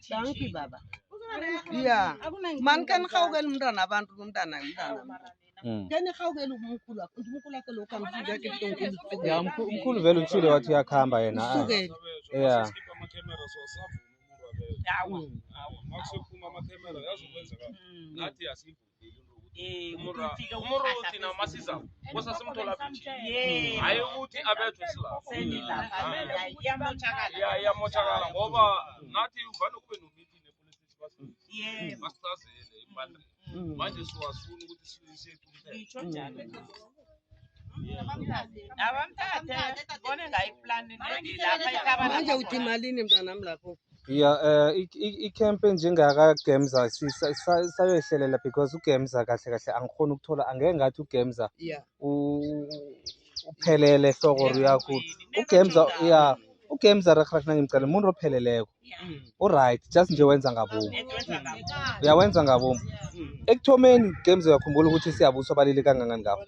Thank you, Baba. Yeah, man can how well mdana abantu mdana. Then how well umkula ke lokam sija ya umkhulu vele utshile wathi yakhamba yena yeah manje uthi malini mntanami lapho yeah i-camp njengaka Gemza sayohlelela because uGemza kahle kahle angikhona ukuthola angeke ngathi uGemza uphelele ehloko yakho uGemza yeah uGemza rakrak nangimcela umuntu opheleleko alright just nje wenza ngabomu uyawenza ngabomu ekuthomeni Gemza uyakhumbula ukuthi siyabuswa balile kangangani ngapha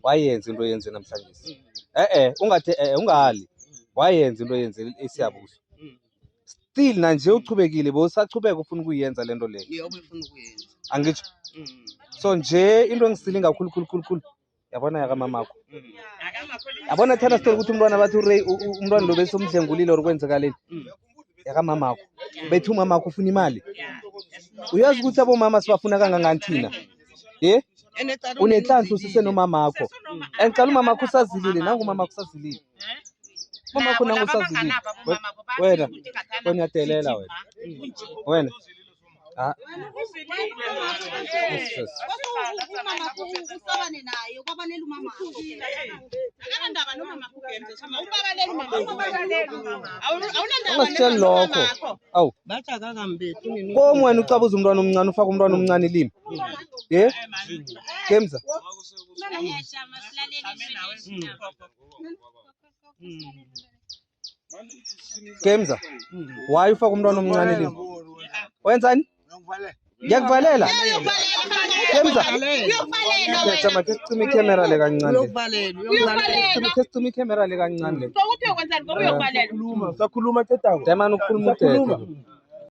wayenza into yenze namhlanje ungathi ungali wayenza into yenze esiyabuswa still nanje uchubekile bosachubeka ufuna ukuyenza lento leyo yebo ufuna ukuyenza angitsho so nje into engisile ngakhulu yabona yaka mamakho yabona thana story ukuthi umntwana bathi umntwana lo bese umdlengulile ukwenzekaleni yaka mamakho bethi umamakho ufuna imali uyazi ukuthi abomama sibafuna kangangani thina unenhlanhla usise nomamakho engicela umamakho usazilile nangu umamakho usazilile umamakho nangu usazilile wena konyadelela wena ungasitsheli lokho awu komu wena ucabuza umntwana omncane ufaka umntwana omncane ilimi Gemza Gemza why ufaka umntwana omncane ilimi wenzani ngiyakuvalela Gemza uyaqala kesicima icamera le kancane kesicima icamera le kancane le ukuthi ukwenzani ngoba uyokuvalela sakhuluma tetako demani ukukhuluma uthethe